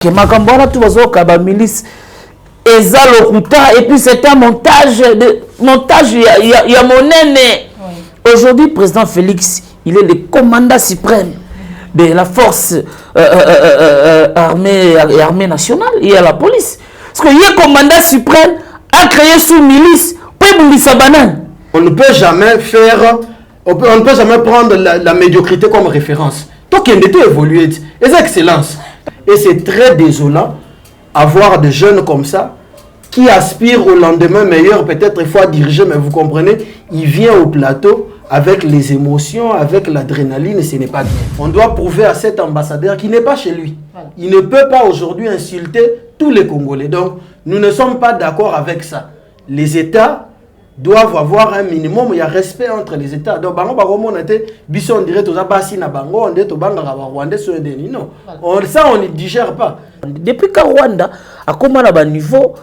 Que Makambona tout bazoka milice eza lokuta et puis c'est un montage il y a monene. Aujourd'hui président Félix, il est le commandant suprême de la force armée nationale, il y a la police. Parce que il est commandant suprême a créé sous milice pour Bundisa banane. On ne peut jamais faire on ne peut jamais prendre la médiocrité comme référence. Donc il doit évoluer et c'est excellence. Et c'est très désolant avoir des jeunes comme ça qui aspirent au lendemain meilleur, peut-être il faut diriger, mais vous comprenez, il vient au plateau avec les émotions, avec l'adrénaline et ce n'est pas bien. On doit prouver à cet ambassadeur qu'il n'est pas chez lui. Il ne peut pas aujourd'hui insulter tous les Congolais. Donc nous ne sommes pas d'accord avec ça. Les États doivent avoir un minimum, il y a respect entre les États. Donc, bango on était on dirait tous abassi na bango, on dit to banga Rwanda so ndeni non. Ça on ne digère pas. Depuis que Rwanda a comment à niveau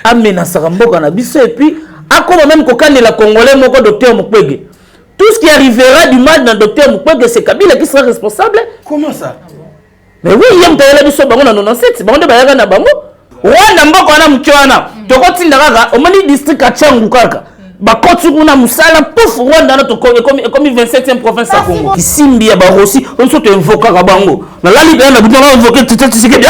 amenace mboka na biso et puis a comment même kokane la Congolais moko docteur Mukwege. Tout ce qui arrivera du mal dans docteur Mukwege c'est Kabila qui sera responsable. Comment ça? Mais oui, il y a mtayela biso bango na 97, bango de bayaka na bango. Rwanda mboka na mkiwana. Tokoti ndaka omani district a Changu kaka. Bakoti kuna musala pouf Rwanda na to comme 27e province à Congo. Isimbi ya barosi on se invoque bango. Na lali na bidona invoquer Tshisekedi.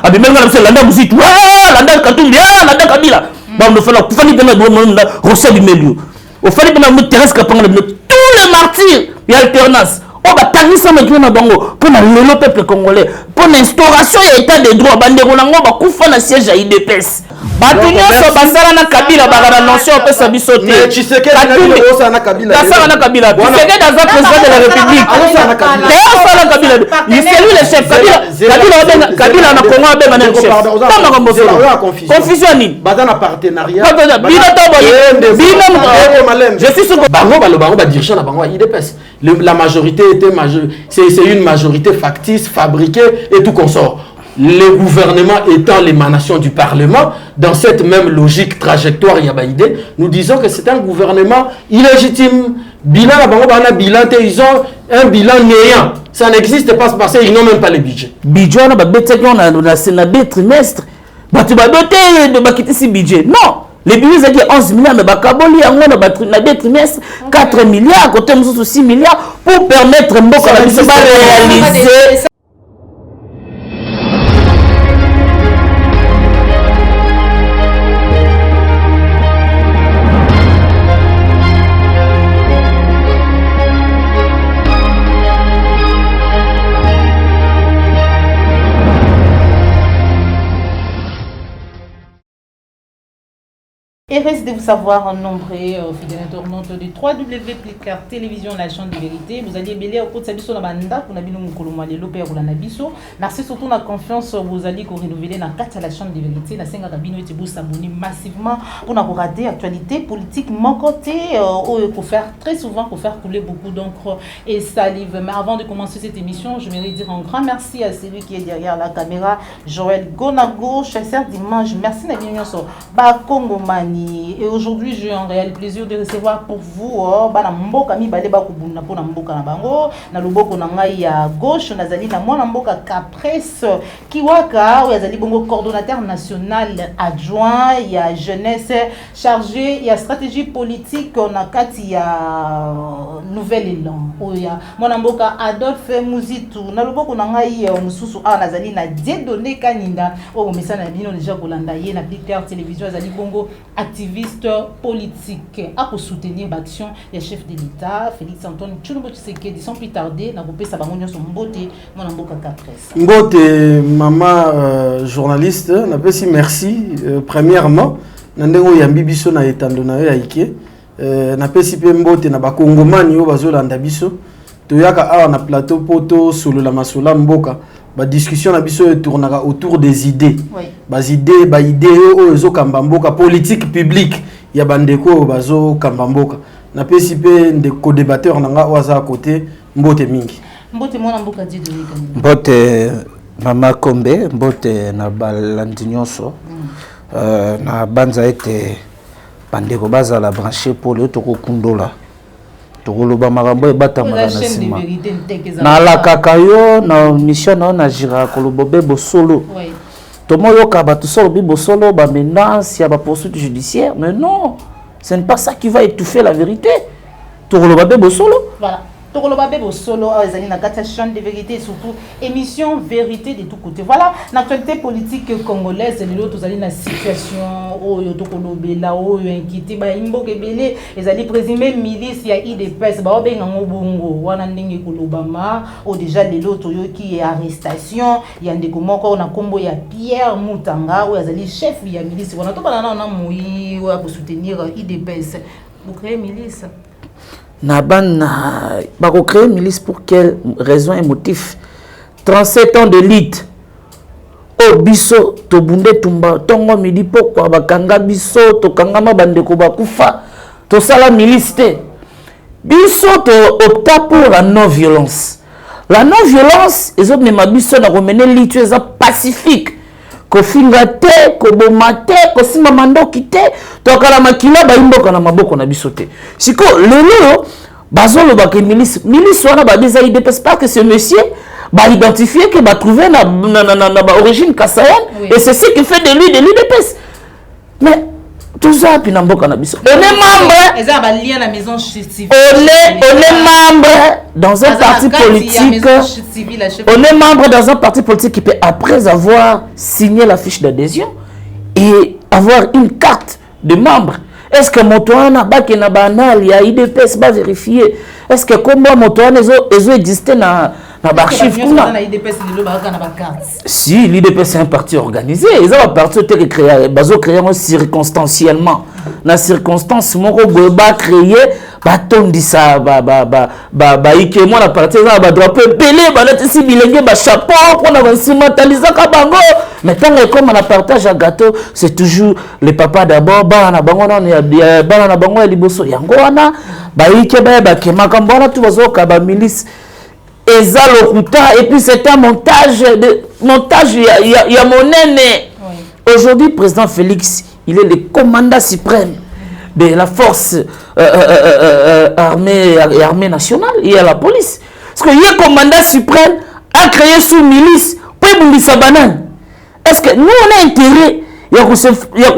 Abimenga na se landa muzitu. Landa Katumbi, landa Kabila. Bando fala kufani bena do rosia bimelio. Au fallait bena mu Thérèse Kapanga tous les martyrs et alternance. On va tanner ça maintenant bango pour le peuple congolais pour l'instauration et état de droit bandeko nango ba kufa na siège à IDPS. Batunyo so basala na Kabila ba nation pe sa bisote. Mais tu sais que na Kabila. Ça na Kabila. Tu sais que dans un président de la République. Ça na Kabila. Il c'est lui le chef Kabila na Congo ba na chef. Tama kombo. Confusion ni. Bazana partenariat. Je suis sur bango ba dirigeant na bango IDPS. La majorité c'est une majorité factice, fabriquée et tout consort. Le gouvernement étant l'émanation du Parlement, dans cette même logique trajectoire Yabaïdé, nous disons que c'est un gouvernement illégitime. Bilan, ils ont un bilan néant. Ça n'existe pas parce qu'ils n'ont même pas le budget. Budget, on a deux trimestres. Tu vas doter de quitter ce budget. Non. Les budgets ont dit 11 milliards, mais Bakaboli on a deux trimestres, 4 milliards, côté 6 milliards, pour permettre à Mboka de réaliser. Et reste de vous savoir en nombre fidèles internautes de www.plicard télévision la chaîne de vérité. Vous allez belé au cours de sa biso na banda pour na bino mukoloma le loper ou la nabiso. Merci surtout la confiance vous allez ko renouveler na carte la chaîne de vérité na senga kabino et vous s'abonner massivement pour na rater actualité politique mon côté pour faire très souvent pour faire couler beaucoup d'encre et salive. Mais avant de commencer cette émission, je voudrais dire un grand merci à celui qui est derrière la caméra, Joël Gonago, chasseur dimanche. Merci na bino so ba Congo Mani. Et aujourd'hui, j'ai un réel plaisir de recevoir pour vous bana mboka mi balé ba kubuna pona mboka na bango na loboko na ngai ya gauche nazali na mwana mboka Capresse Kiwaka ou yazali bongo coordonnateur national adjoint ya jeunesse chargé ya stratégie politique na kati ya nouvel élan oya mwana mboka Adolphe Muzitu na loboko na ngai mususu nazali na Dieudonné Kaninda o mesana bino déjà kolanda ye na Plicard télévision yazali bongo activiste politique à soutenir l'action des chefs de l'État Félix Antoine Tshilombo Tshisekedi sans plus tarder na kopesa bango nyonso mbote mwana mboka Capresse mbote mama journaliste na pesi merci premièrement na ndengo yambi biso na etando na yo ya ike na pesi pe mbote na bakongomani yo bazolanda biso toyaka awa na plateau poto solo la masola mboka ba discussion na biso tournera autour des idées. Oui. Ba idées ozo kambamboka politique publique ya bandeko bazo kambamboka. Na pesi pe de co-débatteur nanga waza à côté mbote mingi. Mbote mwana mboka Dieudonné. Mbote mama Kombe, mbote na balandi nyonso. Na banza ete bandeko baza la branché pour le toko kundola. tokoloba makambo ebatama na chaîne de sima vérité ntekeza na la kakayo na mission na jira koloba bebo solo oui tomoyoka bato solo bebo solo ba menace ya ba poursuite judiciaire mais non ce n'est pas ça qui va étouffer la vérité tokoloba bebo solo voilà tokoloba bebo solo ezali na kati ya chaîne de vérité et surtout émission vérité de tous côtés voilà l'actualité politique congolaise lelo tozali na situation oyo tokolobela oyo inquiété ba imboka ebele ezali présumé milice ya IDPS ba obenga ngobongo wana ndenge kolobama o déjà lelo toyoki arrestation ya ndeko moko na kombo ya Pierre Mutanga oyo ezali chef ya milice wana to bana na moyi oyo ko soutenir IDPS pour créer milice. Naban va créer une milice pour quelle raison et motif 37 ans de lutte. Oh biso to bunde tumba tongo midi pourquoi bakanga biso to kangama bandeko bakufa to sala milice te. Biso to opta pour la non violence. La non violence les autres même biso na mener lutte pacifique. Ko finga te ko bomate ko sima mandoki te to kala makila ba imboka na maboko na bisote siko lelo bazolo ba ke milice wana ba des IDPS parce que ce monsieur ba identifier que ba trouver na origine kassaïenne oui. Et c'est ce qui fait de lui de l'IDPS mais tout ça puis na mboka na biso on est membre et ça ba lien la maison civile on est membre dans un parti politique on est membre dans un parti politique qui peut après avoir signé la fiche d'adhésion et avoir une carte de membre. Est-ce que Motoana Bakena Banal, il y a IDPS va vérifier? Est-ce que comme Motoana ils existé dans l'archive? Si l'IDPS c'est un parti organisé, ils ont un parti créé circonstanciellement. Dans circonstance, mon goba créé, batondisa, ike moi la partie ba drapeau pelé, ba lati si bilenge ba chapeau, on a instrumentalisé kabango. Mais tant que comme on a partage à gâteau, c'est toujours les papas d'abord, bana bango na bana bango ya liboso yango wana, ba ike ba kema kambona tout bazo ka ba milice. Et puis c'est un montage il y a mon aîné. Aujourd'hui, président Félix, il est le commandant suprême de la force armée nationale. Il y a la police. Parce que le commandant suprême a créé sous milice pour Bundisa Banane. Est-ce que nous on a intérêt à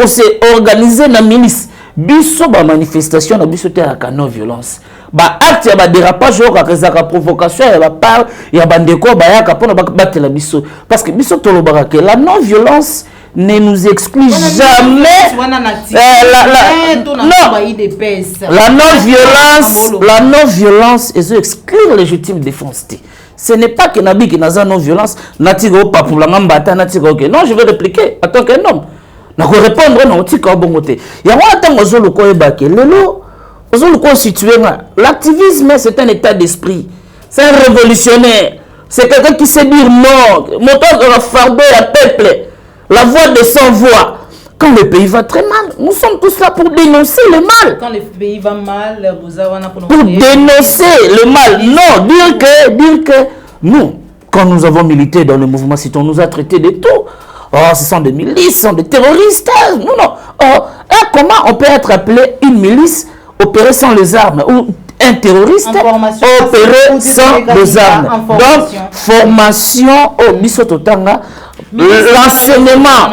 s'organiser dans la milice? Biso ba manifestation na biso te ya non violence. Ba acte ya ba dérapage o ka rezaka provocation ya ba part ya bandeko ba ya ka pona ba batela biso parce que biso tolobaka que la non violence ne nous exclut jamais la non violence et exclure légitime défense. Ce n'est pas que nabi qui n'a non violence natigo pas pour la ngambata natigo OK non je vais répliquer en tant qu'un homme. Na ko répondre na otika bongote ya wa tango zolo ko ebake lelo zolo ko situer l'activisme c'est un état d'esprit c'est un révolutionnaire c'est quelqu'un qui sait dire non montant de la fardeau à peuple la voix de sans voix quand le pays va très mal nous sommes tous là pour dénoncer le mal quand le pays va mal vous avez pour dénoncer le mal non dire que nous quand nous avons milité dans le mouvement citoyen on nous a traités de tout. Oh, ce sont des milices, ce sont des terroristes. Non. Oh, comment on peut être appelé une milice opérée sans les armes ou un terroriste opéré sans les armes? Donc, formation au Bisototanga, l'enseignement,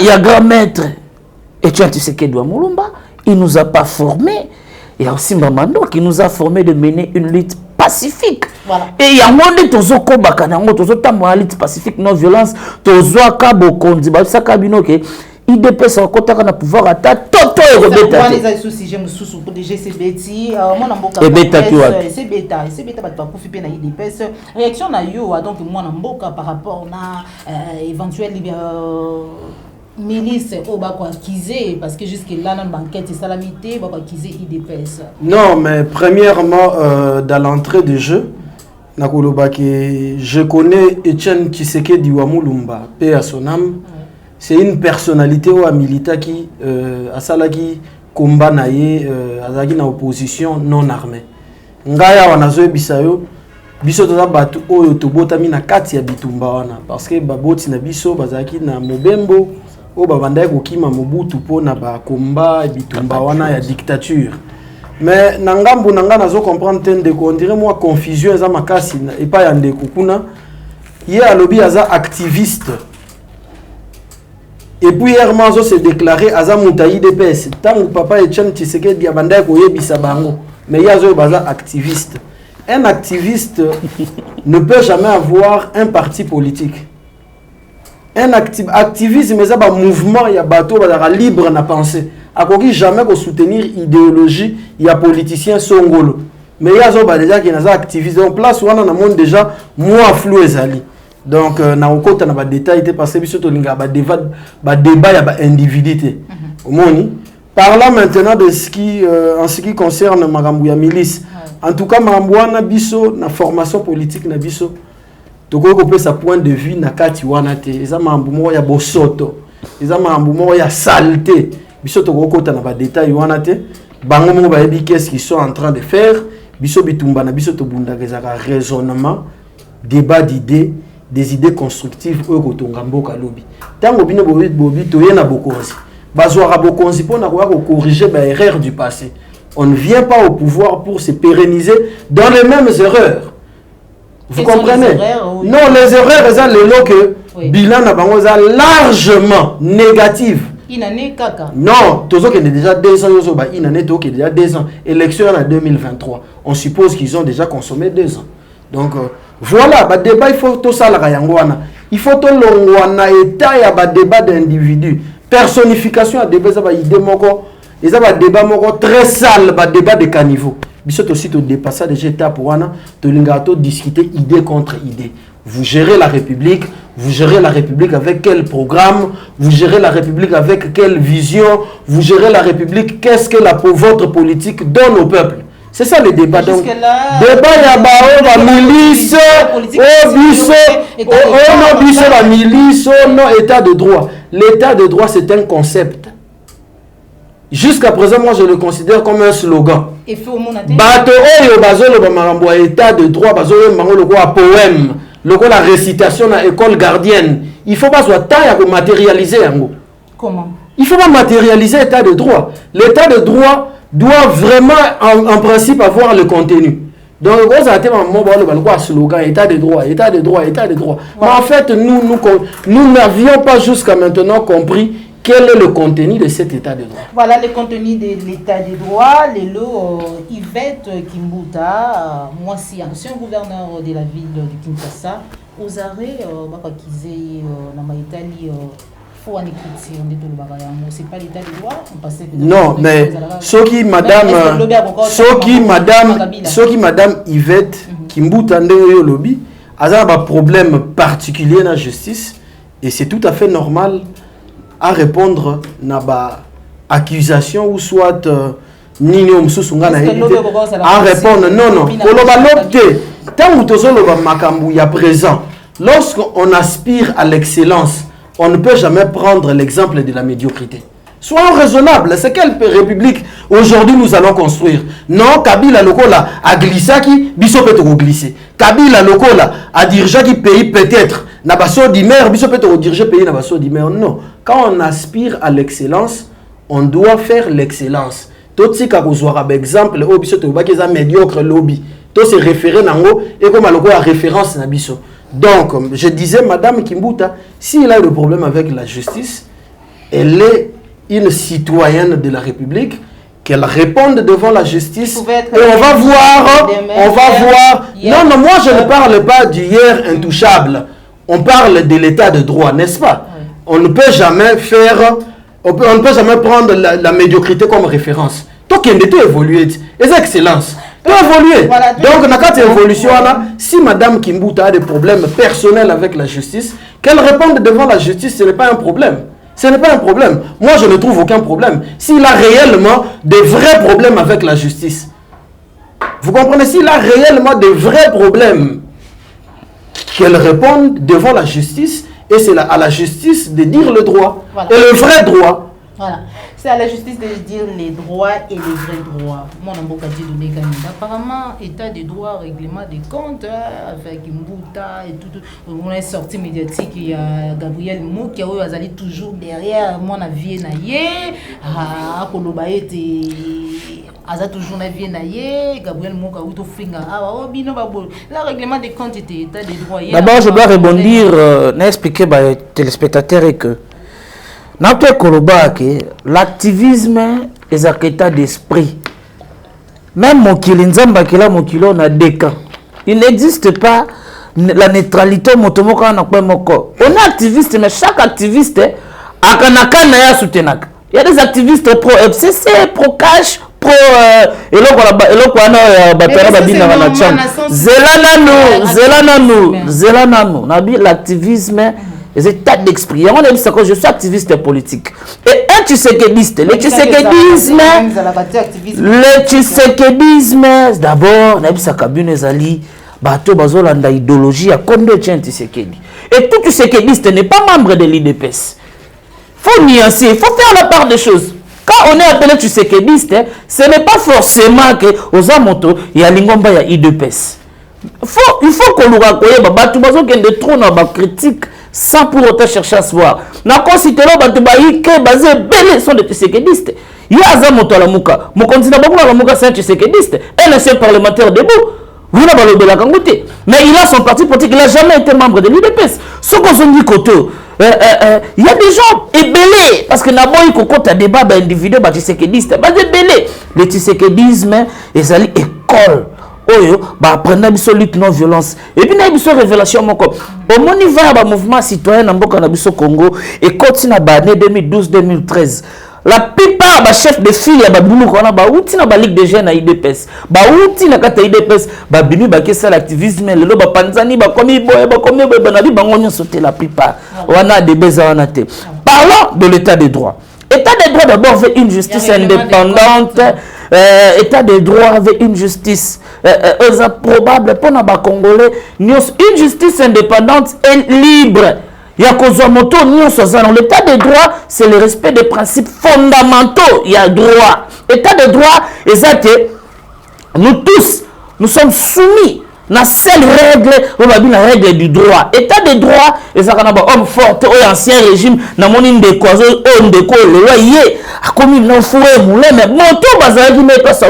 il y a grand maître. Et tu sais qu'il doit Moulumba, il ne nous a pas formés. Il y a aussi Mamando qui nous a formés de mener une lutte pacifique. Voilà. Et il y a un monde qui a lutte pacifique, non violence, il dépasse en contact avec le pouvoir à ta toto et rebeta. Réaction na yo donc moi na mboka par rapport na éventuel milice au bas quoi acquisé parce que jusque là dans banquette et salamité bah acquisé IDPS. Non mais premièrement dans l'entrée de jeu Nakolobaki je connais Etienne Tshisekedi wa Mulumba paix à son âme. C'est une personnalité ou un militaire qui a salaki combat naie azaki na opposition non armée. Ngaya wanazoe bisayo biso toza batu oyo tobotami na kati ya bitumba wana parce que baboti na biso bazaki na mobembo o babandai kokima mobutu po na ba combat bitumba wana ya dictature Mais nangambu nanga nazo comprendre tendeko on dirait moi confusion eza makasi et pas yandeko kuna hier à lobby aza activiste et puis hier manzo s'est déclaré aza mutayi DPS tant papa Etienne Tshisekedi abanda ko yebisa bango mais yazo baza activiste. Un activiste ne peut jamais avoir un parti politique. Un activisme c'est un mouvement ya bateau libre na penser. Akoki jamais ko soutenir idéologie ya politicien songolo. Mais yazo ba déjà qui na activiste en place wana na monde déjà moi flou ezali. Donc na okota na ba détail te parce que biso to linga ba débat ya ba individualité. Omoni parlant maintenant de ce qui en ce qui concerne makambo ya milice. En tout cas makambo wana biso na formation politique na biso toko ko pesa point de vue na kati wana te eza makambo mo ya bosoto eza makambo mo ya saleté biso toko kota na ba détail wana te bango mo ba yebi qu'est-ce qu'ils sont en train de faire biso bitumba na biso to bunda kezaka raisonnement débat d'idées des idées constructives oyo kotonga mboka lobi tango bino bobi toye na bokonzi bazwaka bokonzi pona ko corriger ba erreur du passé. On ne vient pas au pouvoir pour se pérenniser dans les mêmes erreurs. Vous comprenez? Non, les erreurs, elles ont le lot que bilan n'a pas largement négatif. Non, tous qui ont déjà 2 ans, il en est déjà 2 ans. Élection en 2023. On suppose qu'ils ont déjà consommé 2 ans. Donc voilà, le débat il faut tout ça la yangwana. Il faut tout l'ongwana état et le débat d'individus. Personnification à débat ça va idée moko. Et ça va débat très sale, va débat de caniveau. Bisot aussi to dépasser des étapes pour wana, to lingato discuter idée contre idée. Vous gérez la République avec quel programme, vous gérez la République avec quelle vision, vous gérez la République, qu'est-ce que votre politique donne au peuple. C'est ça le débat. Donc, débat ya la milice, la milice, non état de droit. L'état de droit c'est un concept. Jusqu'à présent, moi je le considère comme un slogan. Bato oyo bazolo ba marambo état de droit bazolo mango loko a poème, loko la récitation na école gardienne. Il faut pas soit taille pour matérialiser yango. Comment? Il faut pas matérialiser l'état de droit. L'état de droit doit vraiment en principe avoir le contenu. Donc vous avez un slogan état de droit, état de droit, état de droit. Mais en fait nous n'avions pas jusqu'à maintenant compris quel est le contenu de cet état de droit. Voilà le contenu de l'état de droit. Les lots Yvette Kimbuta, moi si ancien gouverneur de la ville de Kinshasa, aux arrêts, dans Italie, faut en écrire, c'est pas l'état de droit. Non, mais ce qui madame Yvette Kimbuta ndeyo lobby, a un problème particulier dans la justice et c'est tout à fait normal à répondre à accusation ou soit nino msusunga na à répondre non koloba lobte tant tozoloba makambu ya présent lorsqu'on aspire à l'excellence on ne peut jamais prendre l'exemple de la médiocrité. Soyons raisonnables, c'est quelle république aujourd'hui nous allons construire? Non, Kabila lokola a glissé qui biso peut glisser. Kabila lokola a dirigé qui pays peut-être na baso dimer biso peut diriger pays na baso dimer. Non, quand on aspire à l'excellence, on doit faire l'excellence. Tout ce ka kozwara exemple o biso to ba keza médiocre lobby. To se référer nango et comme lokola référence na biso. Donc, je disais madame Kimbuta, s'il a eu le problème avec la justice, elle est une citoyenne de la République, qu'elle réponde devant la justice et on va voir. Non, moi je ne parle pas du hier intouchable. On parle de l'état de droit, n'est-ce pas? On ne peut jamais prendre la médiocrité comme référence. Donc il doit évoluer. Et c'est excellence. Doit évoluer. Voilà, donc dans cette évolution là, si madame Kimbuta a des problèmes personnels avec la justice, qu'elle réponde devant la justice, ce n'est pas un problème. Ce n'est pas un problème. Moi, je ne trouve aucun problème. S'il a réellement des vrais problèmes avec la justice. Vous comprenez? S'il a réellement des vrais problèmes, qu'elle réponde devant la justice, et c'est à la justice de dire le droit. Voilà. Et le vrai droit. Voilà. C'est à la justice de dire les droits et les vrais droits. Moi, apparemment, état de droit, règlement des comptes, avec Mbuta et tout. On est sorti médiatique, il y a Gabriel Mou qui a toujours derrière mon avis. aza toujours na vie naie Gabriel Moka ou to finga ah bino babo le règlement des comptes était état des droits. D'abord je dois rebondir n'expliquer aux téléspectateurs que notre Koloba que l'activisme est un état d'esprit. Même Mokili Nzamba qui là Mokilo on a des cas. Il n'existe pas la neutralité motomoka na kwa moko. On est activiste mais chaque activiste a kanakana ya soutenaka. Il y a des activistes pro FCC, pro cash, pro eloko wana batera babina wana cham. Zelanano, nabi l'activisme les états d'esprit. On aime ça que je suis activiste politique. Et un tshisekediste, le tshisekedisme d'abord nabi ça kabine zali bato bazolanda idéologie à kondo tient Tshisekedi. Et tout tshisekediste n'est pas membre de l'IDPS. Faut nuancer, il faut faire la part des choses. Quand on est appelé tshisekediste, ce n'est pas forcément que aux amoto il y a lingomba il y a IDPS. Il faut qu'on nous raconte bato bazokende trop na ba critique sans pour autant chercher à se voir. Na considérons bato baïke basé belé sont des tshisekedistes. Il y a azamoto la muka. Mon candidat beaucoup la muka c'est un tshisekediste. Un ancien parlementaire debout. Vous n'avez pas le côté. Mais il a son parti politique, il n'a jamais été membre de l'UDPS. Ce qu'on se dit côté, il y a des gens ébellés. Parce que d'abord, il y a des débats individuels, des tshisekedistes. Le tshisekedisme, c'est une école. Apprendre la lutte non violence. Et puis, il y a une révélation. Au niveau du mouvement citoyen dans Congo, et continue à 2012-2013. La plupart des chefs de file ya babinu kona ba uti na ba ligue de jeunes à IDPS ba uti na kata IDPS ba binu ba kesa l'activisme le ba panzani ba komi boy ba komi boy ba na bi bangonyo sauter la plupart wana de beza wana te. Parlons de l'état de droit. État de droit d'abord veut une justice indépendante. État de droit veut une justice probable pour na ba congolais une justice indépendante et libre. Il y a l'état de droit, c'est le respect des principes fondamentaux. Il y a droit. L'état de droit, nous tous, nous sommes soumis à la seule règle, la règle du droit. État de droit, les hommes forts, ancien régime, na moni ndeko, ndeko, le loyer, a commis non foué, moulé, mais moto, bazali, mais pas ça,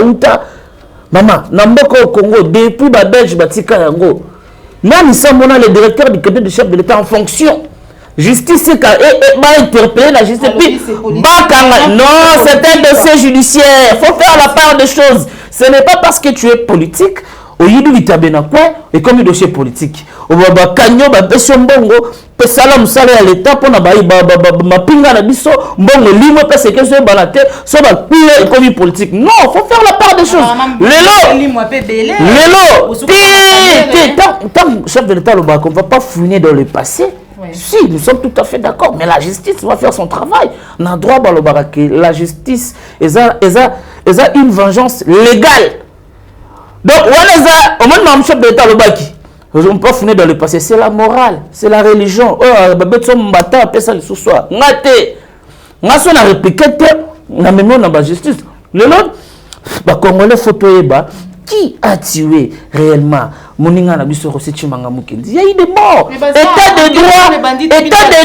maman, namboko au Congo, depuis ba Belge, batika yango. Nous sommes le directeur du cabinet du chef de l'État en fonction. Justice va interpeller la justice. Non, c'est un dossier judiciaire. Il faut faire la part des choses. Ce n'est pas parce que tu es politique. Et comme un dossier politique. Au baba kanyo ba beso mbongo pe salam sala à l'état pour na ba mapinga na biso mbongo limo parce que so balate so ba pile comme politique. Non, il faut faire la part des choses. Tant chef de l'État on va pas fouiner dans le passé. Oui. Si, nous sommes tout à fait d'accord, mais la justice va faire son travail. On a droit à la justice, elle a une vengeance légale. Donc, on a un chef de l'État, on ne peut pas finir dans le passé. C'est la morale, c'est la religion. Oh, on a répliqué, on a même la justice. Le Congolais photo qui a tué réellement Moninga na biso Roseti Manga Mukendi? Il y a eu des morts. État de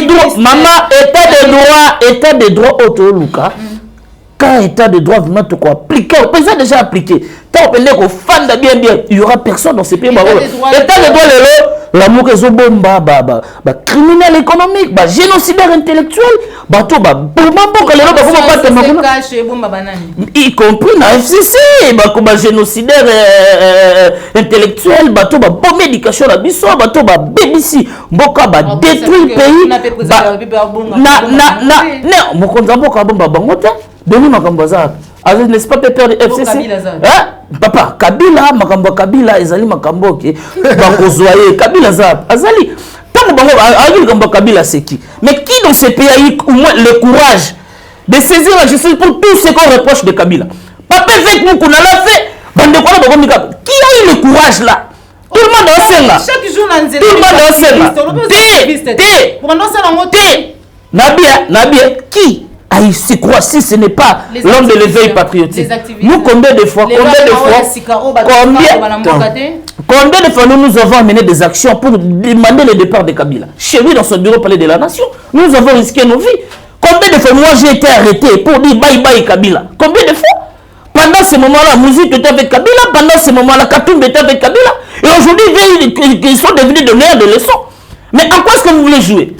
droit, maman, état de droit autoluka. Quand état de droit vraiment quoi appliqué, on peut déjà appliquer. Tant on peut dire fan bien, il y aura personne dans ces pays. État de droit l'amour est bomba criminel économique, génocidaire intellectuel, y compris na FCC, génocidaire intellectuel, bombe éducation la biso, BBC, boka détruire le pays, n'est-ce pas peur de FCC? Papa, Kabila, Makambo Kabila, Ezali Makambo, Bakozoye, Kabila Zab, Azali. Tant que Kabila, c'est qui? Mais qui dans ces pays a eu au moins le courage de saisir la justice pour tout ce qu'on reproche de Kabila? Papa, avec nous, qu'on a fait, qui a eu le courage là? Tout le monde est là. Chaque jour, tout le monde est Nabia, qui? C'est quoi si ce n'est pas l'homme de l'éveil patriotique? Nous, combien de fois nous avons amené des actions pour demander le départ de Kabila? Chez lui, dans son bureau palais de la nation, nous avons risqué nos vies. Combien de fois moi j'ai été arrêté pour dire bye bye Kabila? Combien de fois? Pendant ce moment-là, Mouzito était avec Kabila. Pendant ce moment-là, Katumbi était avec Kabila. Et aujourd'hui, ils sont devenus de meilleurs de leçons. Mais en quoi est-ce que vous voulez jouer?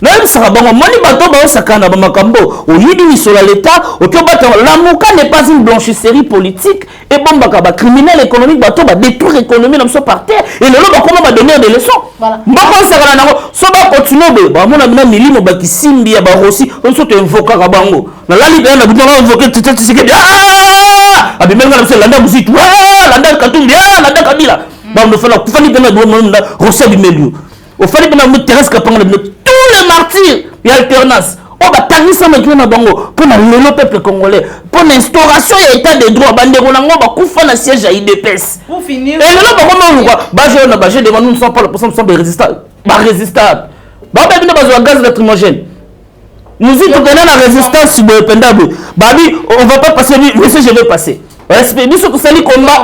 Même ça va bon, moni bato ba sakana ba makambo. Au yidi sur l'État, au tobato l'amuka n'est pas une blanchisserie politique et bon ba criminel économique bato ba détruire l'économie dans son par terre et le lot ba comment ba donner des leçons. Voilà. Mbako sakana nango, so ba continuer ba mona mina milimo ba kisimbi ya ba rosi, on so te invoquer ka bango. Na la libérer na bidon invoquer tsike ah! Abimenga na landa musique. Ah! Landa Katumbi, ah! Landa Kabila. Ba on fait la kufani tena do mona rosi du milieu. Au fallait que nous terrestre capable de tous les martyrs et alternance. On va tanner ça maintenant na bango pour le peuple congolais pour l'instauration et état de droit bandeko nango ba kufa na siège à IDPS. Pour finir. Et là ba comment quoi baje na baje devant nous ne sommes pas le pourcent sont résistants. Ba résistable. Ba ba bino bazwa gaz lacrymogène. Nous y tenons la résistance sur le pendable. Babi on va pas passer mais je vais passer. Respect biso to sali combat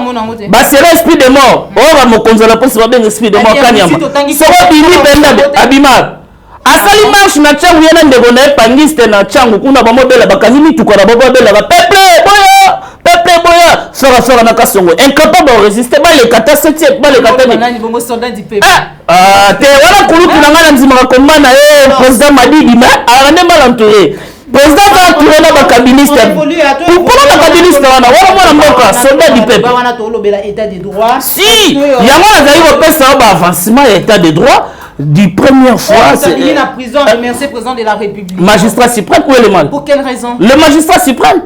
ba c'est esprit de mort on va me konzala pour ça bien esprit de mort kanyama soko bini penda abima asali marche na changu yana ndeko na pangiste na changu kuna ba modela bakani mituka na baba bela ba peuple boya sora na kasongo incapable de résister ba le kata 7e ba le kata ni bongo soldat du peuple te wala kulutu na ngana nzima komba na président Madidi mais arane mal entouré. Président va tourner dans le cabinet. Pourquoi le cabinet wana wala mboka soldat du peuple. Wana to lobela état de droit. Si, yango azali opesa ba avancement état de droit du première fois c'est la prison remercier président de la République. Magistrat suprême où est le mal? Pour quelle raison? Le magistrat suprême.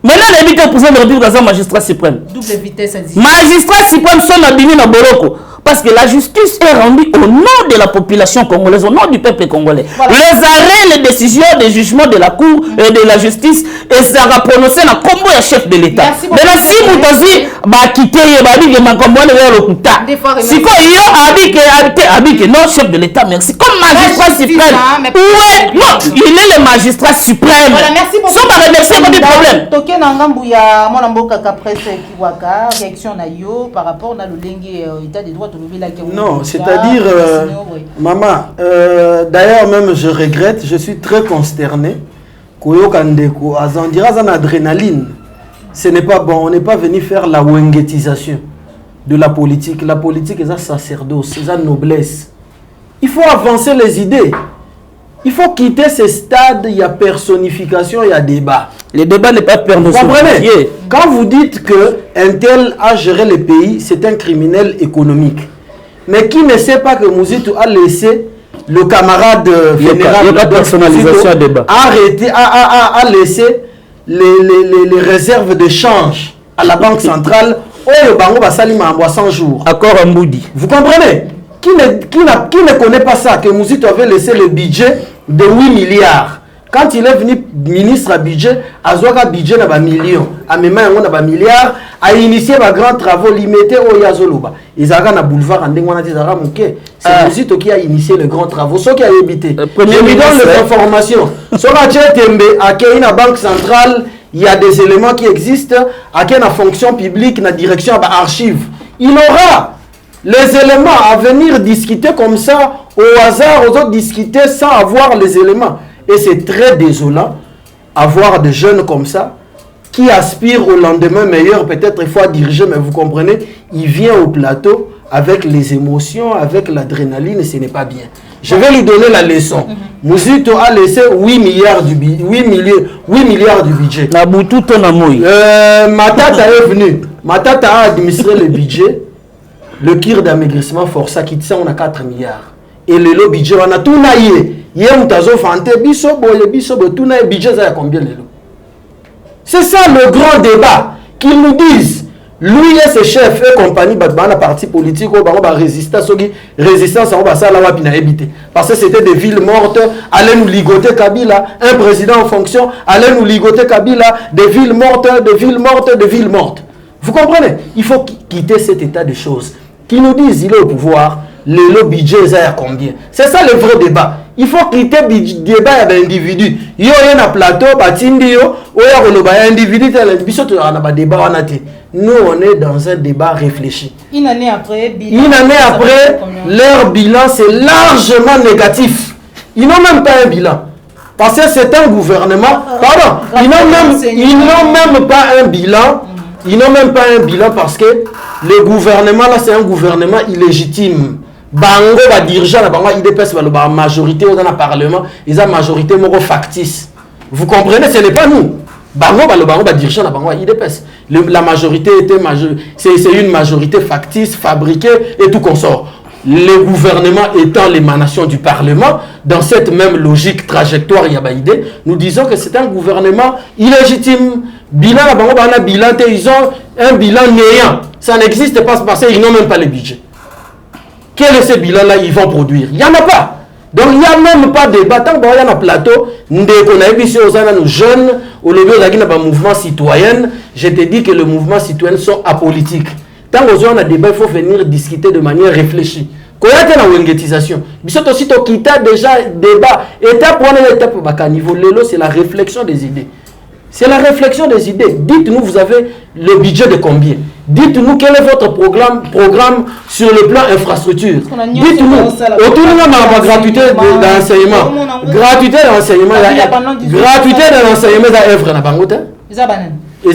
Maintenant les président de la République est magistrat suprême. Double vitesse ça dit. Magistrat suprême son abimi na boloko. Parce que la justice est rendue au nom de la population congolaise, au nom du peuple congolais. Voilà. Les arrêts, les décisions, les jugements de la Cour et de la justice, et ça va prononcer dans le combo de chef de l'État. Maintenant, si vous aussi, quittez, si quoi, il non, chef de l'État, merci. Comme magistrat suprême. Ouais, non, il est le magistrat suprême. Voilà, merci beaucoup. Sans pas remercier pour des problèmes. Toké Nangambouya, mon amboka Kapresse Kiwaka, réaction na yo par rapport à l'état des droits. Non, c'est-à-dire, maman, d'ailleurs même je regrette, je suis très consterné. Koyo Kandeko, on dira en adrénaline. Ce n'est pas bon, on n'est pas venu faire la wengetisation de la politique. La politique est un sacerdoce, c'est une noblesse. Il faut avancer les idées. Il faut quitter ce stade, il y a personnification, il y a débat. Le débat n'est pas permis. Vous comprenez? Quand vous dites qu'un tel a géré le pays, c'est un criminel économique. Mais qui ne sait pas que Mouzito a laissé le camarade général a laissé les réserves de change à la banque centrale au Bango Basalima en 100 jours. Accord en Moudi. Vous comprenez? Qui ne connaît pas ça, que Mouzito avait laissé le budget de 8 milliards. Quand il est venu ministre à budget, Azouaka budget n'a pas million, à même n'a pas milliard, a initié des grands travaux limités au Yazoluba. Ils ont un boulevard en Dengwana Tizara Mouké. C'est Mouzito qui a initié les grands travaux, ceux qui a habité. Je me donne les informations. Sur la Tchetembe, à la Banque centrale, il y a des éléments qui existent, à la fonction publique, la direction, à l'archive. Il aura les éléments à venir discuter comme ça, au hasard, aux autres discuter sans avoir les éléments. Et c'est très désolant avoir des jeunes comme ça qui aspirent au lendemain meilleur, peut-être il faut diriger, mais vous comprenez, il vient au plateau avec les émotions, avec l'adrénaline, et ce n'est pas bien. Je vais lui donner la leçon. Mouzito a laissé 8 milliards du budget. Matata est venu. Matata a administré le budget. Le kir d'amaigrissement forçat qui tient, on a 4 milliards. Et le budget, on a tout naïe. C'est ça le grand débat. Qu'ils nous disent, lui et ses chefs et compagnie, la parti politique, résistance, parce que c'était des villes mortes, allez nous ligoter Kabila, un président en fonction, allez nous ligoter Kabila, des villes mortes, des villes mortes, des villes mortes. Vous comprenez? Il faut quitter cet état de choses. Qui nous disent, il est au pouvoir, le budget est à combien? C'est ça le vrai débat. Il faut quitter le débat d'individus. Il y a un plateau, il y a un individu, nous, on est dans un débat réfléchi. Une année après, leur bilan, c'est largement négatif. Ils n'ont même pas un bilan. Parce que c'est un gouvernement, pardon, ils n'ont même pas un bilan. Ils n'ont même pas un bilan parce que le gouvernement là c'est un gouvernement illégitime. Bango va diriger la bango IDPS la majorité dans le parlement, ils ont majorité moro factice. Vous comprenez, ce n'est pas nous. Bango va diriger la bango IDPS. La majorité était c'est une majorité factice, fabriquée et tout consort. Le gouvernement étant l'émanation du Parlement, dans cette même logique trajectoire Yabaïdé, nous disons que c'est un gouvernement illégitime. Bilan, ils ont un bilan néant. Ça n'existe pas parce qu'ils n'ont même pas le budget. Quel est ce bilan-là ils vont produire? Il n'y en a pas. Donc il n'y a même pas de débat. Tant qu'il y a un plateau, nous jeunes, au lever d'un mouvement citoyen, je te dis que le mouvement citoyen sont apolitiques. Tant qu'on a un débat, il faut venir discuter de manière réfléchie. Quand il y a une wengétisation, aussi quitta déjà débat. Étape pour l'étape au niveau Lelo, c'est la réflexion des idées. C'est la réflexion des idées. Dites-nous, vous avez le budget de combien? Dites-nous quel est votre programme sur le plan infrastructure. Dites-nous, autour de la gratuité de l'enseignement. Gratuité de l'enseignement, gratuité de l'enseignement, il y a œuvre dans Bangote. Il y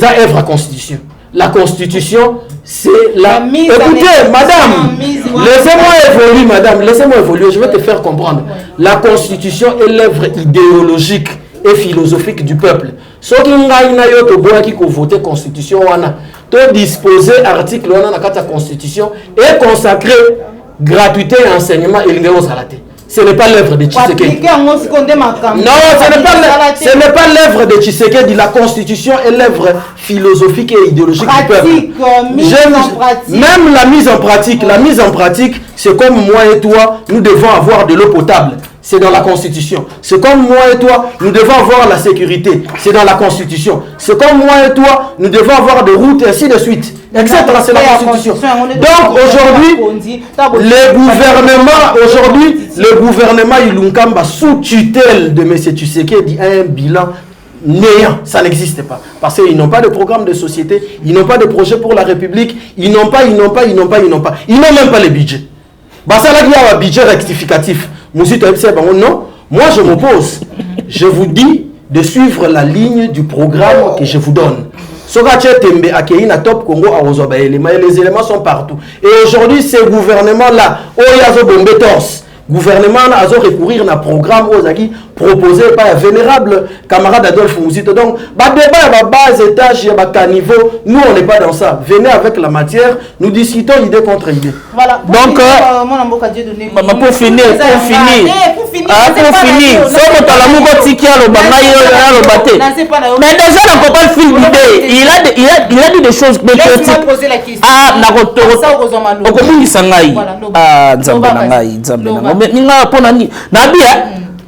a œuvre à Constitution. La Constitution, c'est la... Écoutez, madame, laissez-moi évoluer, madame, laissez-moi évoluer, je vais te faire comprendre. La Constitution est l'œuvre idéologique et philosophique du peuple. Ce qui est voté la Constitution, tu disposer l'article de la Constitution et consacrer gratuité et enseignement et l'université. Ce n'est pas l'œuvre de Tshisekedi. Non, ce n'est pas l'œuvre de Tshisekedi. La Constitution est l'œuvre philosophique et idéologique du peuple. Même la mise en pratique. La mise en pratique, c'est comme moi et toi, nous devons avoir de l'eau potable. C'est dans la Constitution. C'est comme moi et toi, nous devons avoir la sécurité. C'est dans la Constitution. C'est comme moi et toi, nous devons avoir des routes et ainsi de suite. Etc. C'est la Constitution. Donc aujourd'hui, le gouvernement Ilunkamba sous tutelle de M. Tshisekedi a un bilan néant. Ça n'existe pas. Parce qu'ils n'ont pas de programme de société, ils n'ont pas de projet pour la République, ils n'ont même pas le budget. Ça là, il y a un budget rectificatif. Non, moi je m'oppose. Je vous dis de suivre la ligne du programme que je vous donne. Les éléments sont partout. Et aujourd'hui, ce gouvernement-là, le gouvernement a recourir à un programme proposé par le vénérable camarade Adolphe Mouzito. Donc, débat bas étage, niveau, nous on n'est pas dans ça. Venez avec la matière, nous discutons idée contre idée. Voilà. Donc, pour finir, mais déjà, on peut pas le film d'idée. Il a dit des choses patriotiques. Ah,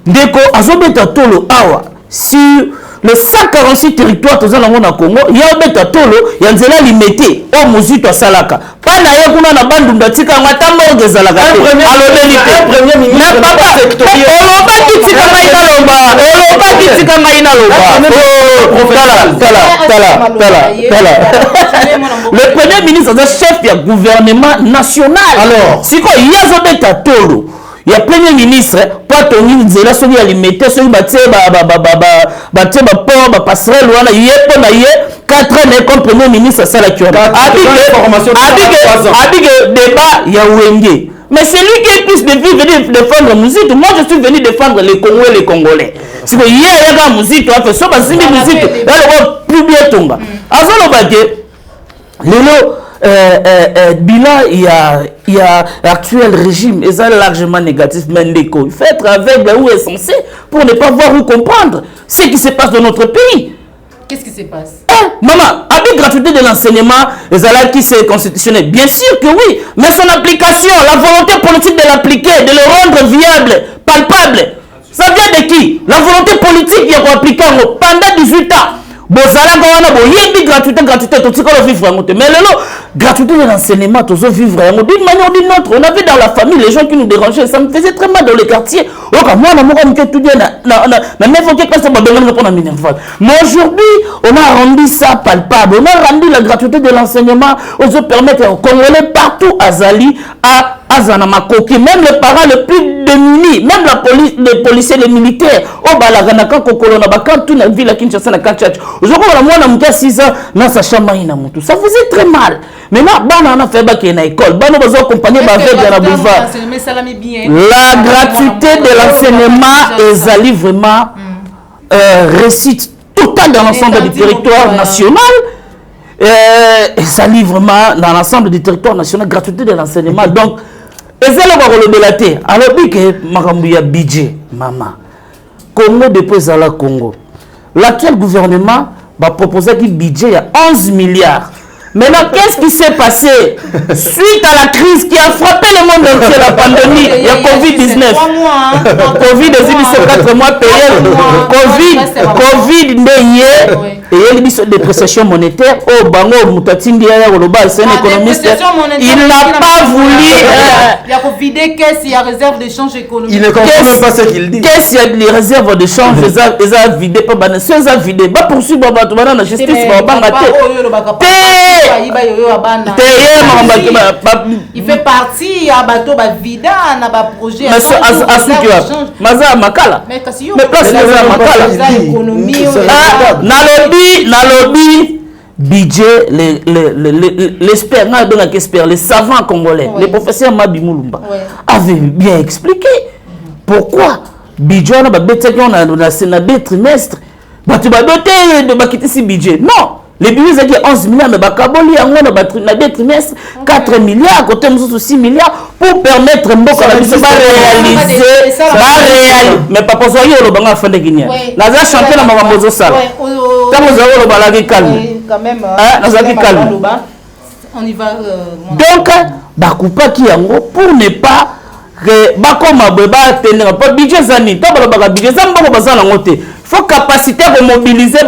Ndeko azobeta tolo awa sur le 146 territoires tozana mona Congo ya beta tolo ya nzela limité o muzito salaka pana ye kuna na bandu ndatika ngata morgue zalaka alobeli te premier ministre papa oloba kitika mai na loba le premier ministre est chef du gouvernement national. Alors siko yazobeta tolo il y a premier ministre pas toni nzela soki alimete soki batie port passerelle wana yepo na ye 4 ans comme premier ministre ça la tu abige débat ya wenge mais c'est lui qui est plus de venir défendre musique. Moi je suis venu défendre les Congolais et les Congolais. Si vous y a un musique tu as fait ça basimi musique elle va publier tonga azolo bake lelo bilan il y a actuel régime et ça largement négatif mais il faut être aveugle où est censé pour ne pas voir ou comprendre ce qui se passe dans notre pays. Qu'est-ce qui se passe? Maman, avec gratuité de l'enseignement, les alliés qui c'est constitutionnel, bien sûr que oui, mais son application, la volonté politique de l'appliquer, de le rendre viable, palpable, ça vient de qui? La volonté politique qui a appliqué pendant 18 ans. Gratuité, mais gratuité de l'enseignement, d'une manière ou d'une autre. On a vu dans la famille les gens qui nous dérangeaient, ça me faisait très mal dans les quartiers. moi, mais aujourd'hui, on a rendu ça palpable. On a rendu la gratuité de l'enseignement aux autres permettre aux Congolais partout à Zali, à Azanamakoki, même les parents les plus démunis, même la police, les policiers, les militaires, au Balaganaka, Kokolona, quand tout la ville à Kinshasa, na Kachach. Aujourd'hui, moi, on a 6 ans, dans sa chambre, ça faisait très mal. Maintenant, on a fait une école, on a accompagné la boulevard. La gratuité de l'enseignement est allée vraiment réussite totale dans l'ensemble du territoire national. Ça livre vraiment dans l'ensemble du territoire national, gratuité de l'enseignement. Donc, et c'est là qu'on le délaté. Alors, il y a budget, maman. Congo depuis la Congo. L'actuel gouvernement va proposer un budget il y a 11 milliards. Maintenant, qu'est-ce qui s'est passé suite à la crise qui a frappé le monde entier, la pandémie, il y a Covid-19. Covid-19, 4 mois payés. Covid, et il y a une dépréciation monétaire. Oh, Bango, Moutatindi, c'est un économiste. Il n'a pas voulu. Il y a vider caisse, il y a réserve d'échange économique. Il ne comprend même pas ce qu'il dit. Qu'est-ce qu'il y a des réserves d'échange? Ils ont vidé, pas banane. Si ils ont vidé, va poursuivre la justice. Il fait partie à bateau vida na ba projet Maza Makala. Mais place Makala. Nalobi budget l'expert les savants congolais, les professeurs Mabi Moulumba avaient bien expliqué pourquoi budget on a deux trimestres. Tu vas doter de quitter ce budget. Non. Les budgets c'est 11 milliards, mais Bakaboli a deux trimestres, 4 milliards, côté 6 milliards, pour permettre de réaliser. Mais pas pour ça, il y a le banc à fin de Guinée. La chanté dans ma maison sale. On y va. Donc, Bakupa qui est en gros pour ne pas. Il faut capacité de mobiliser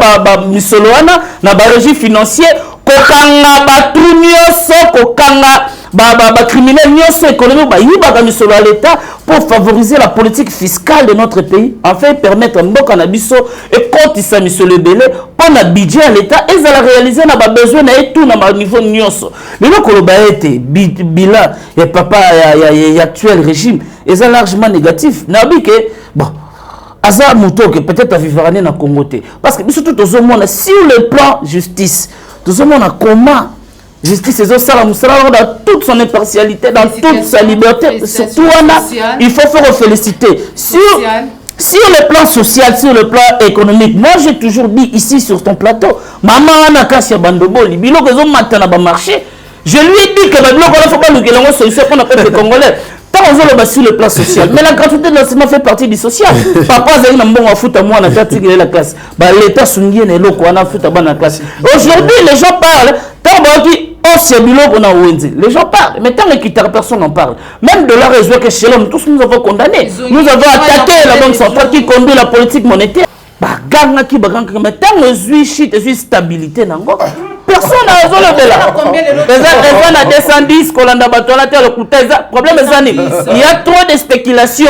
Misoloana na régie financier kokanga kokanga criminel nyoso économique misolo à l'état pour favoriser la politique fiscale de notre pays, enfin permettre mboka na biso et kotisa misolo belé pour na budget à l'état et ça réaliser na besoin na tout na niveau nyoso lelo koloba été bilan et papa ya actuel régime et ça largement négatif na bi que bon Azar Mouto que peut-être à vivre na Congo parce que surtout tout le monde sur le plan justice tout le monde a comment justice et dans toute son impartialité dans toute sa liberté surtout il faut faire féliciter sur le plan social, sur le plan économique. Moi j'ai toujours dit ici sur ton plateau maman ana kasi bandobo libilo que zo matana ba marché je lui ai dit que babilo ko faut pas nous que solution pour le peuple congolais. Sur le plan social. Mais la gratuité de l'enseignement fait partie du social. Papa, il y a un bon foot à moi, on a fait la classe. L'État souligné les locaux, on a fait la classe. Aujourd'hui, les gens parlent. Les gens parlent, mais tant que personne n'en parle. Même de la raison que chez l'homme, tous nous avons condamné. Nous avons attaqué la banque centrale qui conduit la politique monétaire. Mais tant que stabilité, personne n'a besoin de là. Les gens 210, problème il y a trop de spéculation.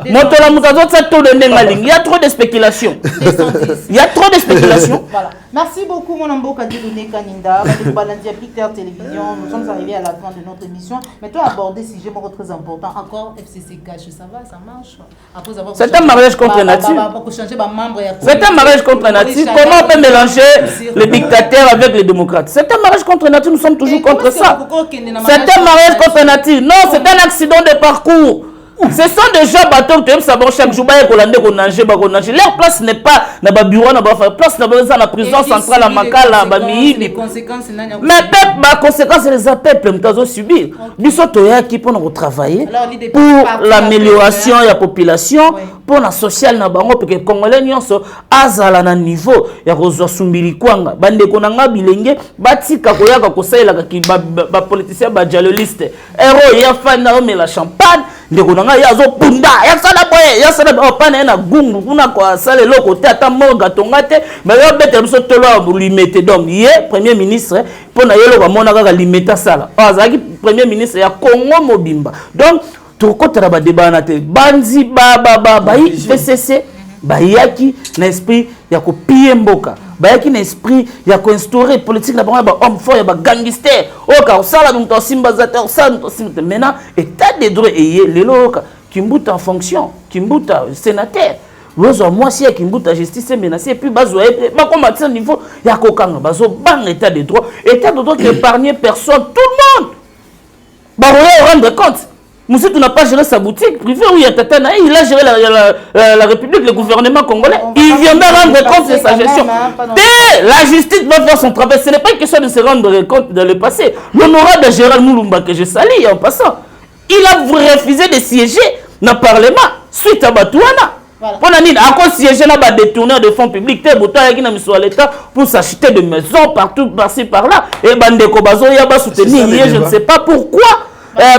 Il y a trop de spéculation. Il y a trop de spéculation. Voilà. Merci beaucoup, mon ambo Kadilune Kaninda. Télévision. Nous sommes arrivés à la fin de notre émission. Mais toi, aborder un sujet très important. Encore FCC Cash, ça va, ça marche. C'est un mariage contre nature. C'est un mariage contre nature. Comment on peut mélanger les dictateurs avec les démocrates? C'est un mariage contre nature. Nous sommes toujours contre ça. C'est un mariage contre nature. Non, c'est un accident de parcours. Ce sont des gens bateaux qui savent chaque jour leur place n'est pas dans le bureau, dans la place dans la prison centrale à Makala, mais les conséquences les peuples ont subir. Nous sommes qui pour travailler pour l'amélioration de la population, pour la sociale na bango parce que Congolais nyonso azala na niveau ya kozwa sumbiri kwanga bande konanga bilenge batika koyaka kosaila ki ba politicien ba dialoliste héros ya fana o la champagne ndeko nanga ya zo punda ya sala boye ya sala opana na gungu kuna kwa sala loko te ata monga tongate mais yo bete biso tolo limité donc ye premier ministre pour na yelo ba mona kaka limita sala azaki premier ministre ya Congo mobimba donc tokotala ba débat na te banzi ba FCC bayaki na esprit ya ko piller mboka bayaki na esprit ya ko instaurer politique na ba homme fort ya ba gangster oka osala donc simba zateur ça maintenant état de droit et lelo oka kimbuta en fonction kimbuta sénateur lozo moi si kimbuta justice menacé puis bazo ba combattre niveau ya kokanga bazo bang état de droit qui épargne personne tout le monde ba rendre compte. Monsieur, tu n'as pas géré sa boutique privée où il y a Tatana, il a géré la République, le gouvernement congolais. Il viendra rendre compte de sa gestion. La justice va faire son travail. Ce n'est pas une question de se rendre compte dans le passé. L'honorable Gérald Moulumba, que je salue en passant, il a refusé de siéger dans le Parlement suite à Batouana. Pour encore siéger dans le détourneur de fonds publics, l'État pour s'acheter des maisons partout, par-ci, par-là. Et Bandeko Bazo, il va soutenir, je ne sais pas pourquoi.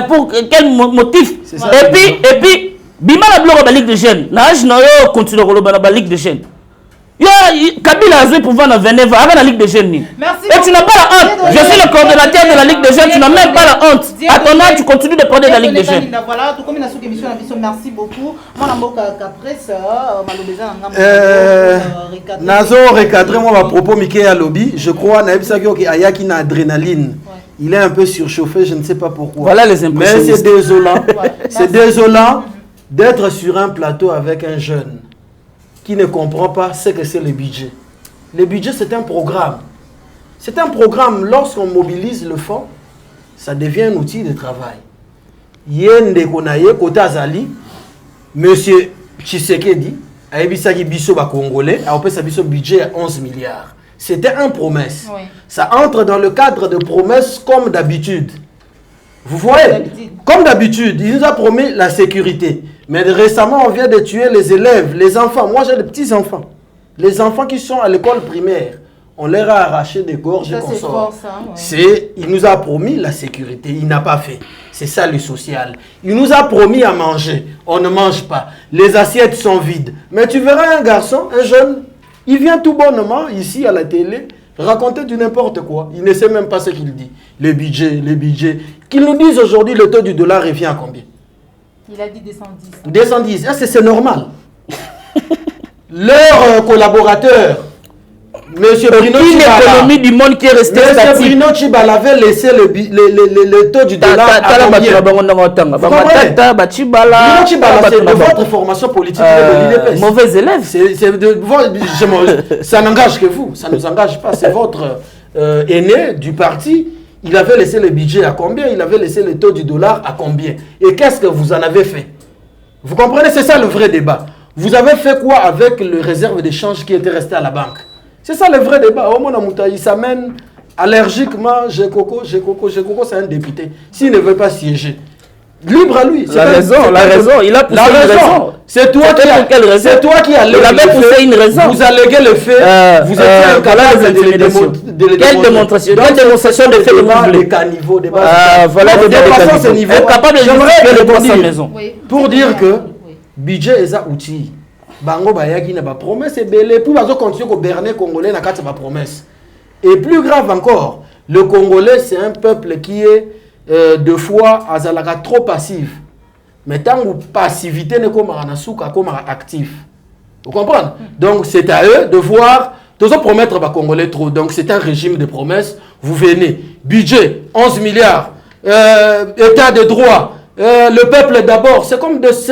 Pour quel motif? Et puis bima la bloc de Ligue de jeunes nage na yo continue la Ligue de jeunes Kabila a joué pour vendre 29 avant la Ligue de jeunes. Et tu n'as pas la honte. Je suis le coordonnateur de la Ligue de jeunes, tu n'as même pas la honte. À ton âge, tu continues de prendre la Ligue de jeunes. Voilà, tout comme une émission, merci beaucoup. Nazo recadré moi à propos Mickey à lobby, je crois que Ayaki na adrénaline. Il est un peu surchauffé, je ne sais pas pourquoi. Voilà les impressions. Mais c'est désolant. C'est désolant d'être sur un plateau avec un jeune qui ne comprend pas ce que c'est le budget. Le budget, c'est un programme. C'est un programme, lorsqu'on mobilise le fonds, ça devient un outil de travail. Yende Konaye, Kota Zali, monsieur Tshisekedi, Aebisaki Bisso Congolais, a opé sa Bisso budget à 11 milliards. C'était une promesse. Oui. Ça entre dans le cadre de promesses comme d'habitude. Vous voyez, comme d'habitude, il nous a promis la sécurité. Mais récemment, on vient de tuer les élèves, les enfants. Moi, j'ai des petits-enfants. Les enfants qui sont à l'école primaire, on leur a arraché des gorges et consorts. Il nous a promis la sécurité. Il n'a pas fait. C'est ça le social. Il nous a promis à manger. On ne mange pas. Les assiettes sont vides. Mais tu verras un garçon, un jeune, il vient tout bonnement ici à la télé raconter du n'importe quoi. Il ne sait même pas ce qu'il dit. Le budget. Qu'ils nous disent aujourd'hui le taux du dollar revient à combien? Il a dit 210. 210. Est-ce que c'est normal? Leur collaborateur, Monsieur Bruno Chibala, l'économie du monde qui est restée statique. Monsieur Bruno Chibala avait laissé le taux du dollar à combien? Bruno Chibala, c'est de votre formation politique de l'IDPS. Mauvais élève. Ça n'engage que vous, ça ne nous engage pas. C'est votre aîné du parti. Il avait laissé le budget à combien? Il avait laissé le taux du dollar à combien? Et qu'est-ce que vous en avez fait? Vous comprenez? C'est ça le vrai débat. Vous avez fait quoi avec le réserve d'échange qui était resté à la banque? C'est ça le vrai débat. Il s'amène allergiquement. Jekoko, c'est un député. S'il ne veut pas siéger, libre à lui. La raison. Il a poussé une raison. C'est toi qui as poussé une raison. Vous alléguez le fait. Vous êtes incapable de quelle démonstration? Quelle démonstration de fait devant les caniveaux. Voilà de dépassant ce niveau. Capable de justifier le maison. Pour dire que budget est un outil. Bango bayaki na ba promesse et belé puis bazo continuer ko berner congolais na kati ba promesse. Et plus grave encore, le Congolais c'est un peuple qui est de fois azalaka trop passif. Mais tant que passivité ne comme na souka comme actif. Vous comprenez? Donc c'est à eux de voir tous promettre ba Congolais trop. Donc c'est un régime de promesses. Vous venez budget 11 milliards état de droit. Le peuple d'abord, ce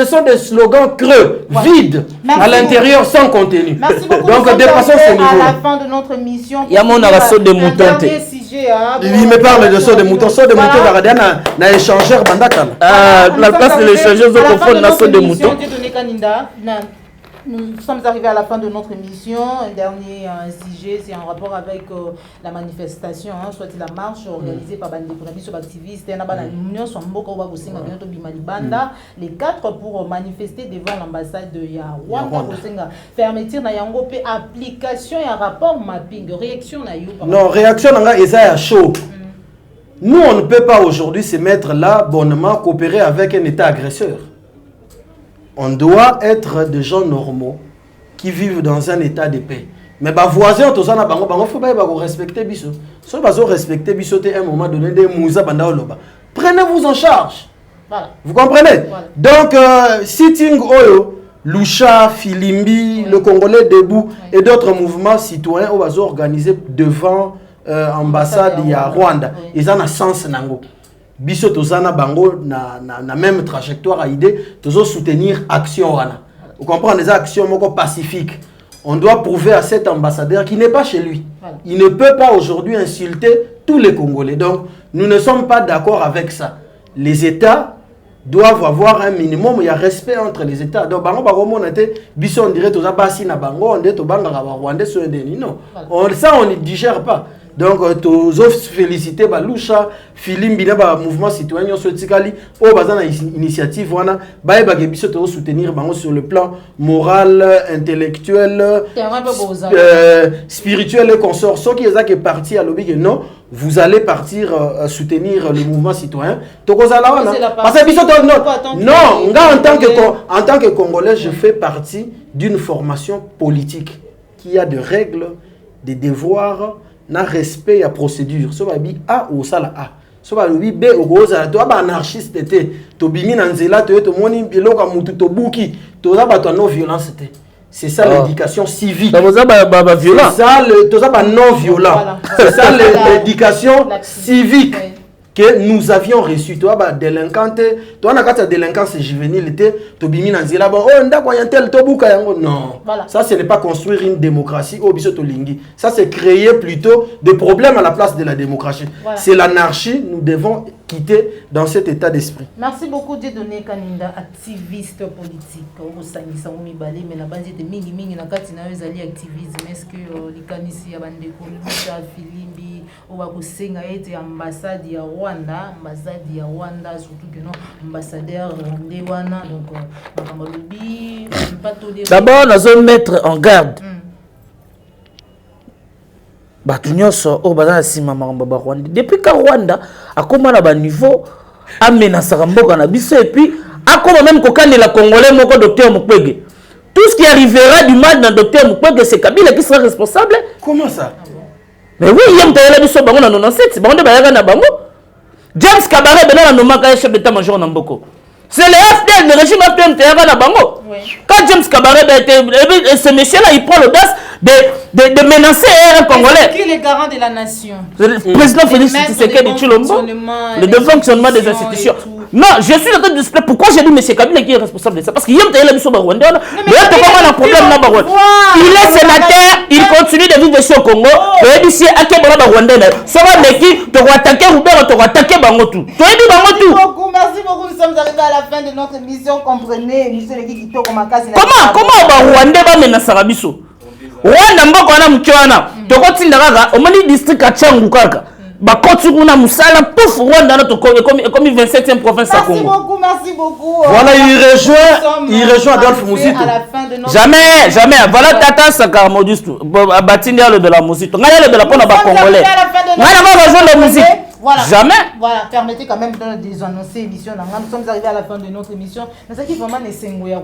sont des slogans creux, vides, à l'intérieur, sans contenu. Merci beaucoup. Donc dépassons ce niveau. À la fin de notre émission, il y a mon saut de mouton. Il me parle de saut de mouton. Saut de mouton, na échangeur bandakal. La place de l'échangeur, na saut de mouton. Nous sommes arrivés à la fin de notre émission. Un dernier sujet, c'est en rapport avec la manifestation, soit la marche organisée par les activistes, les 4 pour manifester devant l'ambassade de Rwanda. Fermeture na yango pe application et un rapport mapping. Réaction na yo? Non, réaction na nga chaud. Nous, on ne peut pas aujourd'hui se mettre là, bonnement, coopérer avec un État agresseur. On doit être des gens normaux qui vivent dans un état de paix. Mais les voisins, il faut respecter biso. Si vous respectez biso, à un moment donné, prenez-vous en charge. Voilà. Vous comprenez? Voilà. Donc, sitting Oyo, Lusha, Filimbi, le Congolais debout et d'autres mouvements citoyens ont organisé devant l'ambassade de Rwanda. Ils ont un sens nango. Biso tozana bango na même trajectoire à idée, tozo soutenir action wana. Vous comprenez, des actions pacifiques. On doit prouver à cet ambassadeur qu'il n'est pas chez lui. Voilà. Il ne peut pas aujourd'hui insulter tous les Congolais. Donc, nous ne sommes pas d'accord avec ça. Les États doivent avoir un minimum, il y a respect entre les États. Donc, bango on dirait que basi na bango, on dirait que Rwandais sont des non. Ça on ne digère pas. Donc, tous féliciter Balusha, Philippe Bina, mouvement citoyen, Sotikali, au bazan initiative, wana, baeba gebiso to soutenir bango sur le plan moral, intellectuel, spirituel et consort. Ceux qui est parti à l'objet que non, vous allez partir soutenir le mouvement citoyen. Parce que non, en tant que Congolais, je fais partie d'une formation politique qui a des règles, des devoirs, na respect à procédure. So babi A ou sala A. So babi B ou goza to ba anarchiste te. To bimi na nzela to moni biloko mutu to buki. To za ba to non violence te. C'est ça l'éducation civique. C'est ça le non violent. C'est ça l'éducation civique que nous avions reçu. Toi ba délinquante, toi na kata délinquance juvénile te, to bimi na nzela ba oh ndako ya tel to buka yango non. Ça ce n'est pas construire une démocratie au biso to lingi. Ça c'est créer plutôt des problèmes à la place de la démocratie. C'est l'anarchie, nous devons quitter dans cet état d'esprit. Merci beaucoup Dieudonné Kaninda, activiste politique. Au sangisa omi balé mais la base de mingi mingi na kati na ezali activisme. Est-ce que likanisi ya bande Lusha Filimbi ou ba kusenga ete ambassade ya Rwanda, surtout que non ambassadeur rwandais wana donc makamalobi pas tout dire. D'abord nous allons mettre en garde. Batunyoso o bazana sima makambo Rwanda. Depuis que Rwanda a commencé à niveau amenacer mboka na biso et puis a comme même kokane la Congolais moko docteur Mukwege. Tout ce qui arrivera du mal dans docteur Mukwege c'est Kabila qui sera responsable. Comment ça? Mais oui, yem tayela biso bango na 97, bango de bayaka na bango. James Kabaré bena na nomaka chef d'état-major na Mboko. C'est le FDL, le régime FDL tayaka na bango. Quand James Kabaré a été ce monsieur là il prend l'audace de menacer un Congolais. Qui est le garant de la nation? Le président Félix Tshisekedi Tshilombo, le défonctionnement des institutions. Non, je suis en train de expliquer pourquoi j'ai dit M. Kabila qui est responsable de ça. Parce qu'il y a un Rwandais. Il est sénateur, il continue de vivre ici au Congo. Il dit si Akebara Rwandais, ça va qui te attaquer Roubert, te attaquer Bangotou. Tu as dit Bangotou. Merci beaucoup, nous sommes arrivés à la fin de notre émission. Comprenez, M. Lekiki Komakasi. Comment Rwandais va menacer Rabiso? Rwanda mboko wana mkiwana tokotinda kaka omoni district ya Tchangu kaka bakoti kuna musala pouf Rwanda na tokomi comme 27e province à Congo. Merci beaucoup. Voilà, il rejoint Adolphe Mouzito. Jamais. Voilà Tata Sakar Modustou. Batindi le de la musique. Ngaya le de la pona ba congolais. Ngaya va rejoindre la musique. Voilà. Jamais. Voilà, permettez quand même de nous annoncer l'émission. Nous sommes arrivés à la fin de notre émission. Nous avons vraiment des sengoya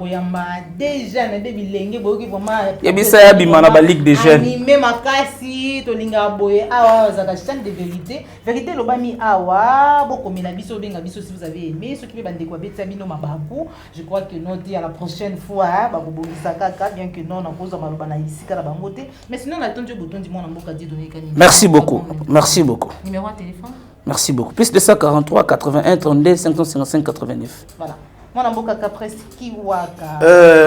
des jeunes, des bilingues, qui vraiment. Et bien ça y a bimana ba ligue des jeunes. Même makasi, tolinga boye, awa, zaka chaîne de vérité. Vérité lobami awa, beaucoup mina biso benga biso si vous avez aimé, ceux qui veulent quoi bête bino mabaku. Je crois que nous dit à la prochaine fois, babobo kaka bien que non on pose maloba na ici kala bangote. Mais sinon on a attendu bouton du monde en boka Dieudonné Kaninda. Merci beaucoup. Merci beaucoup. Numéro de téléphone. Merci beaucoup. Plus de 143 81 32 555 89. Voilà. Moi mboka Kapreski waka.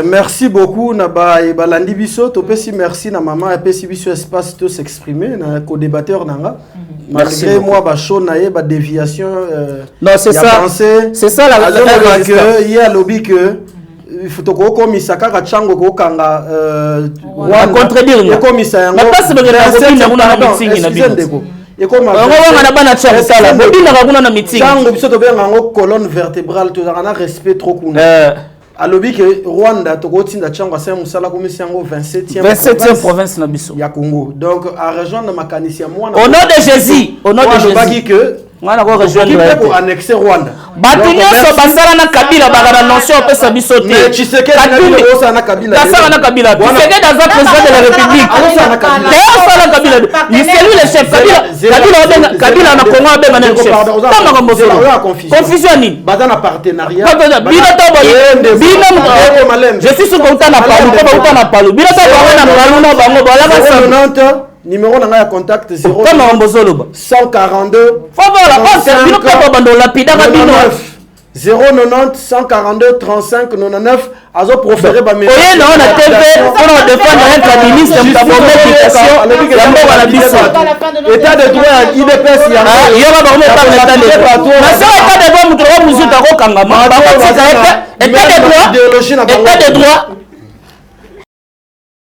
Merci beaucoup Naba et Balandi Biso. Topesi merci na maman et pesi biso espace de s'exprimer na co-débatteur nanga. Malgré moi ba show na ba déviation non c'est ça. C'est ça la que il y a lobby que il faut ko komisaka ka chango ko kanga wa contredire ni komisa yango. Mais pas se le na meeting na biso. Et comme colonne vertébrale, tu as un respect trop cool. À l'objet que Rwanda, tu as un chango, c'est un musala comme si 27e province na biso. Ya Congo. Donc à rejoindre ma canicia moi. Au nom de Jésus, au nom de Jésus. Que ngana ko rejoindre pour annexer Rwanda. Batu nyonso basala na Kabila bakana nonsion opesa biso te. Mais Tshisekedi na Kabila. Basala na Kabila. Tshisekedi aza président de la République. Basala na Kabila. Il c'est lui le chef. Kabila na Congo abenga na chef. Tama ko mosolo. Confusion ni. Bazana partenariat. Bino to boye. Bino je suis sûr que uta na palu, ko uta na palu. Bino to boye na palu na bango bala ba numéro na contact 0 Comment on bozoloba 142 faut voir la c'est bino ko bando lapida ka bino 090 142 35 99 azo proférer ba message. Oye non na TV pour défendre un ministre mtabomé question ya mboka na biso état de droit IDPS ya yo ba bamo par l'état de droit na ça état de droit mutu ko muzuta ko kangama ba ko état de droit